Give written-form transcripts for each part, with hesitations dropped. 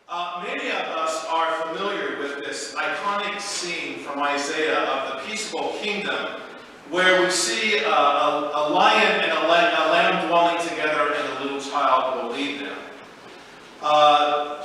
Many of us are familiar with this iconic scene from Isaiah of the peaceable kingdom, where we see a lion and a lamb dwelling together, and a little child will lead them.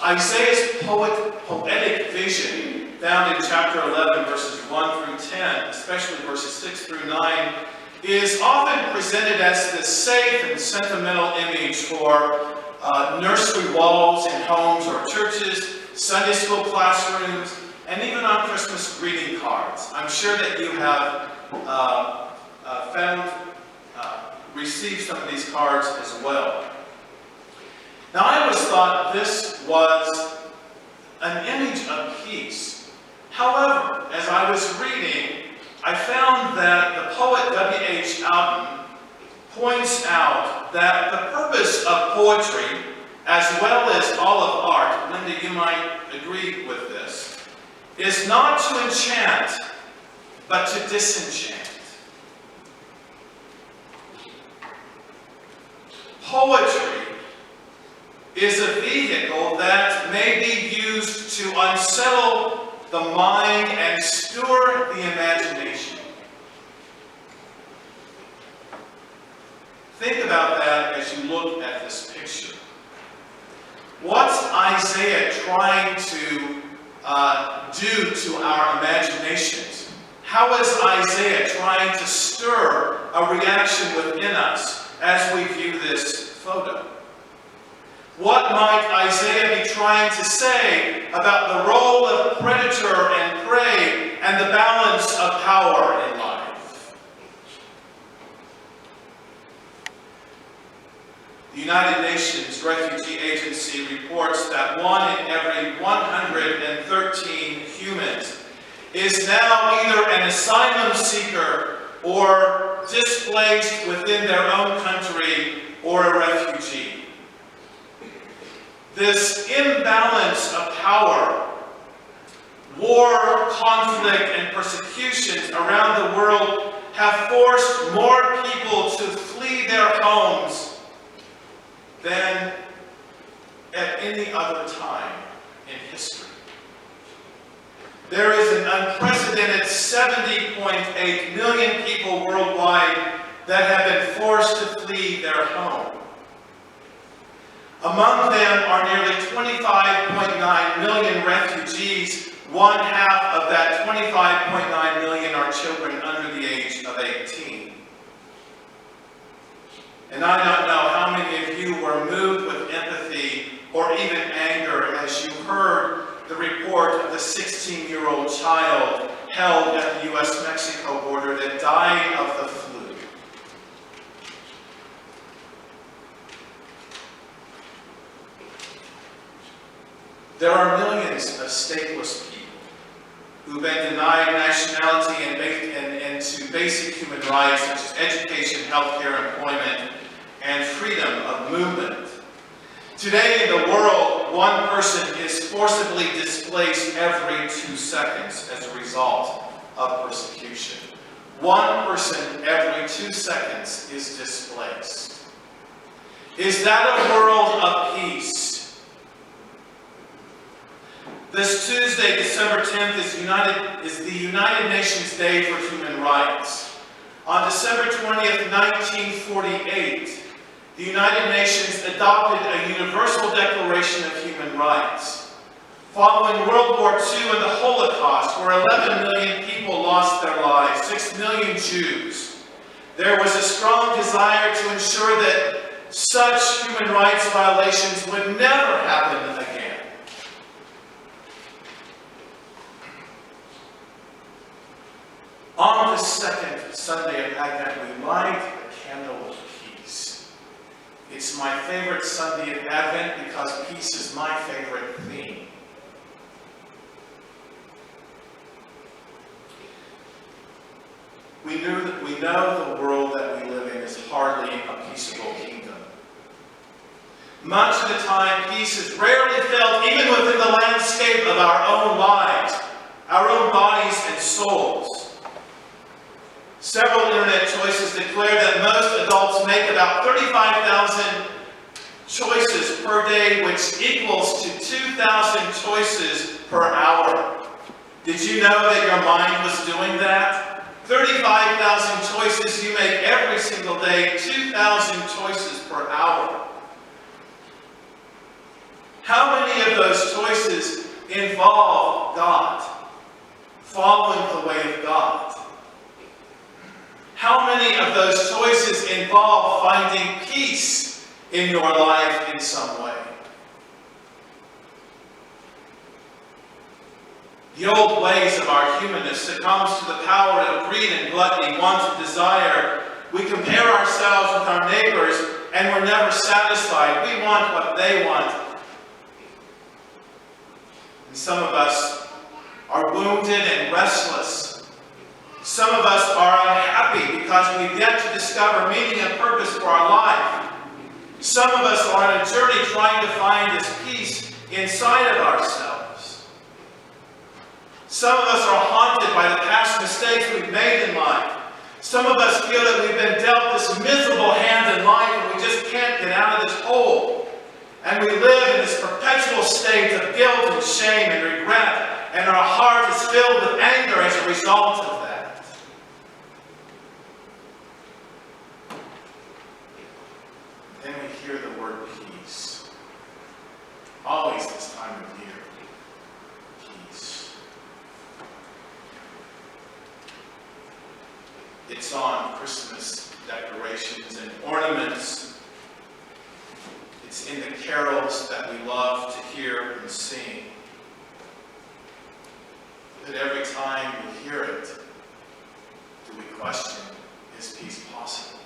Isaiah's poetic vision, found in chapter 11, verses 1 through 10, especially verses 6 through 9, is often presented as this safe and sentimental image for nursery walls in homes or churches, Sunday school classrooms, and even on Christmas greeting cards. I'm sure that you have received some of these cards as well. Now, I always thought this was an image of peace. However, as I was reading, I found that the poet W.H. Auden points out that the purpose of poetry, as well as all of art, Linda, you might agree with this, is not to enchant, but to disenchant. Poetry is a vehicle that may be used to unsettle the mind and stir the imagination. Think about that as you look at this picture. What's Isaiah trying to do to our imaginations? How is Isaiah trying to stir a reaction within us as we view this photo? What might Isaiah be trying to say about the role of predator and prey and the balance of power in life? The United Nations Refugee Agency reports that 1 in every 113 humans is now either an asylum seeker or displaced within their own country or a refugee. This imbalance of power, war, conflict, and persecutions around the world have forced more people to flee their homes than at any other time in history. There is an unprecedented 70.8 million people worldwide that have been forced to flee their home. Among them are nearly 25.9 million refugees. 1/2 of that 25.9 million are children under the age of 18. And I don't know how many of you were moved with empathy or even anger as you heard the report of the 16-year-old child held at the U.S.-Mexico border that died of the flu. There are millions of stateless people who've been denied nationality and to basic human rights such as education, healthcare, employment, and freedom of movement. Today in the world, one person is forcibly displaced every 2 seconds as a result of persecution. One person every 2 seconds is displaced. Is that a world of peace? This Tuesday, December 10th, is the United Nations Day for Human Rights. On December 20th, 1948, the United Nations adopted a Universal Declaration of Human Rights. Following World War II and the Holocaust, where 11 million people lost their lives, 6 million Jews, there was a strong desire to ensure that such human rights violations would never happen again. On the second Sunday of Advent, we light the candle of peace. It's my favorite Sunday of Advent because peace is my favorite theme. We know the world that we live in is hardly a peaceable kingdom. Much of the time, peace is rarely felt even within the landscape of our own lives, our own bodies and souls. Several internet choices declare that most adults make about 35,000 choices per day, which equals to 2,000 choices per hour. Did you know that your mind was doing that? 35,000 choices you make every single day, 2,000 choices per hour. How many of those choices involve God? Following the way of God? How many of those choices involve finding peace in your life in some way? The old ways of our humanness succumbs to the power of greed and gluttony, want and desire. We compare ourselves with our neighbors and we're never satisfied. We want what they want. And some of us are wounded and restless. Some of us are unhappy because we've yet to discover meaning and purpose for our life. Some of us are on a journey trying to find this peace inside of ourselves. Some of us are haunted by the past mistakes we've made in life. Some of us feel that we've been dealt this miserable hand in life and we just can't get out of this hole. And we live in this perpetual state of guilt and shame and regret, and our heart is filled with anger as a result of that. Then we hear the word peace. Always this time of year. Peace. It's on Christmas decorations and ornaments. It's in the carols that we love to hear and sing. But every time we hear it, do we question, is peace possible?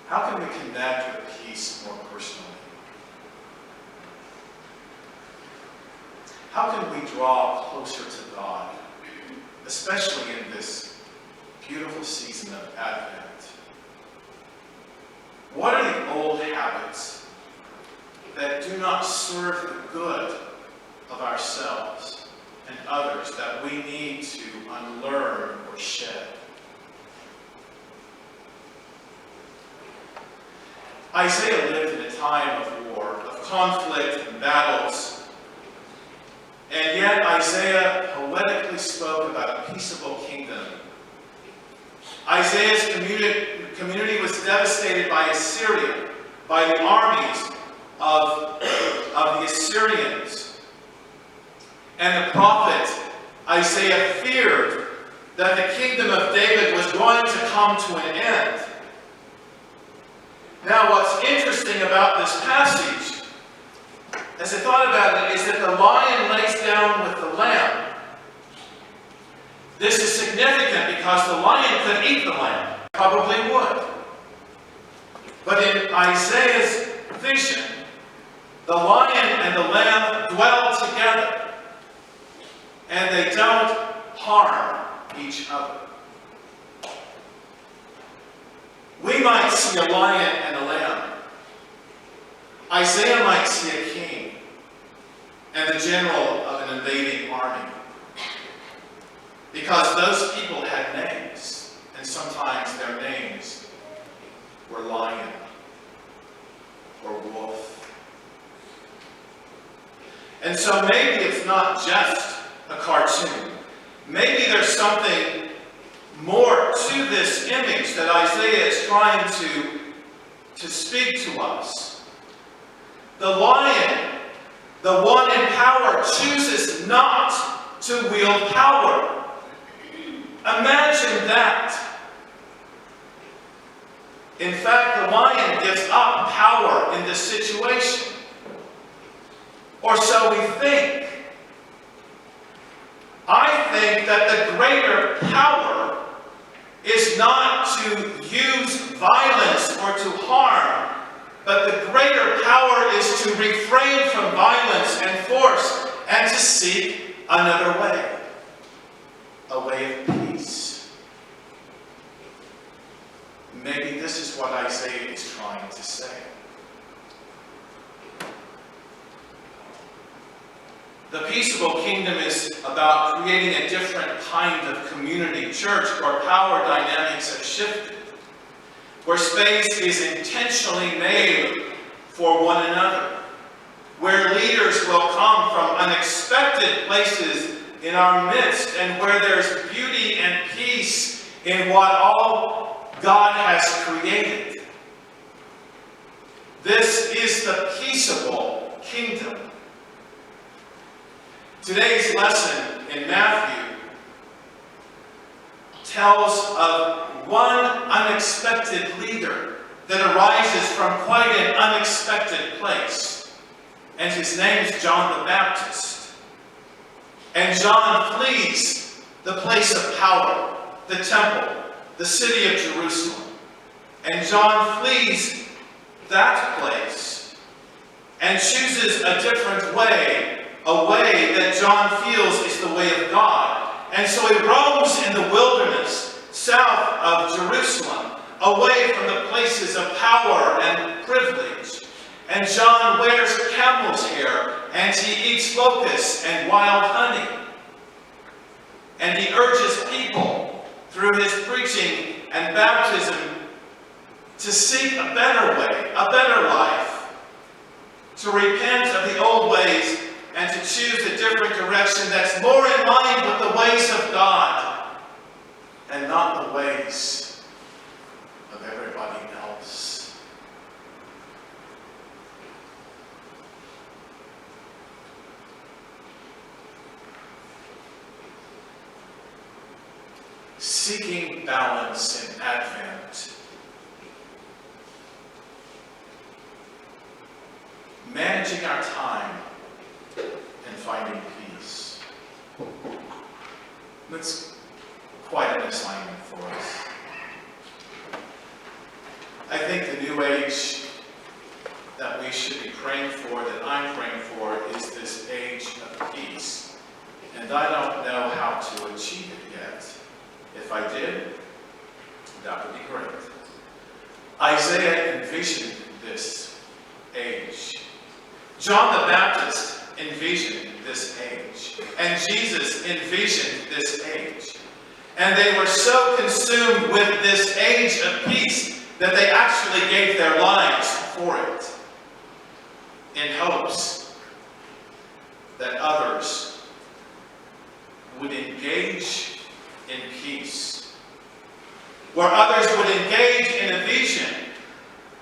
How can we connect with peace more personally? How can we draw closer to God, especially in this beautiful season of Advent? What are the old habits that do not serve the good of ourselves and others that we need to unlearn or shed? Isaiah lived in a time of war, of conflict and battles, and yet Isaiah poetically spoke about a peaceable kingdom. Isaiah's community was devastated by Assyria, by the armies of the Assyrians. And the prophet Isaiah feared that the kingdom of David was going to come to an end. Now, what's interesting about this passage, as I thought about it, is that the lion lays down with the lamb. This is significant because the lion could eat the lamb, probably would. But in Isaiah's vision, the lion and the lamb dwell together, and they don't harm each other. We might see a lion and a lamb. Isaiah might see a king and the general of an invading army. Because those people had names, and sometimes their names were lion or wolf. And so maybe it's not just a cartoon. Maybe there's something more to this image that Isaiah is trying to speak to us. The lion, the one in power, chooses not to wield power. Imagine that. In fact, the lion gives up power in this situation. Or so we think. I think that the greater power is not to use violence or to harm, but the greater power is to refrain from violence and force and to seek another way, a way of peace. Maybe this is what Isaiah is trying to say. The peaceable kingdom is about creating a different kind of community, church, where power dynamics have shifted. where space is intentionally made for one another, where leaders will come from unexpected places in our midst, and where there's beauty and peace in what all God has created. This is the peaceable kingdom. Today's lesson in Matthew tells of one unexpected leader that arises from quite an unexpected place. And his name is John the Baptist. And John flees the place of power, the temple, the city of Jerusalem. And John flees that place and chooses a different way, a way that John feels is the way of God. And so he roams in the wilderness south of Jerusalem, away from the places of power and privilege. And John wears camel's hair, and he eats locusts and wild honey. And he urges people through his preaching and baptism to seek a better way, a better life, to repent of the old ways and to choose a different direction that's more in line with the ways of God and not the ways of everybody else. Seeking balance in Advent. Managing our time and finding peace. That's quite an assignment for us. I think the new age that we should be praying for, that I'm praying for, is this age of peace. And I don't know how to achieve it yet. If I did, that would be great. Isaiah envisioned this age. John the Baptist envisioned this age. And Jesus envisioned this age. And they were so consumed with this age of peace that they actually gave their lives for it, in hopes that others would engage in peace, where others would engage in a vision,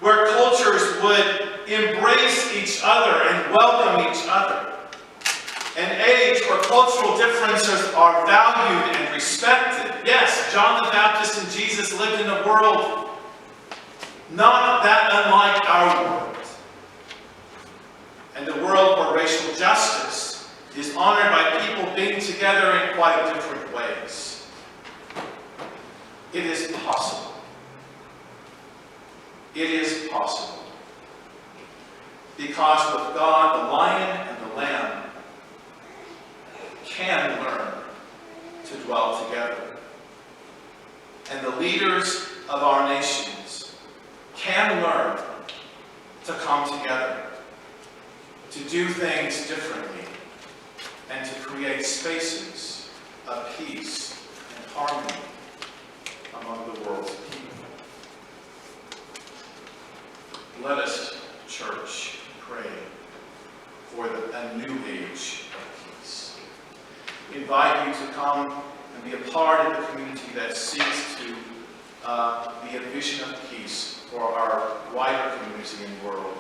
where cultures would embrace each other and welcome each other. An age where cultural differences are valued and respected. Yes, John the Baptist and Jesus lived in a world not that unlike our world. And a world where racial justice is honored by people being together in quite different ways. It is possible. It is possible. Because with God, the lion and the lamb can learn to dwell together. And the leaders of our nations can learn to come together, to do things differently, and to create spaces of peace and harmony among the world's people. Let us, church, pray for a new age of peace. We invite you to come and be a part of the community that seeks to be a vision of peace for our wider community and world.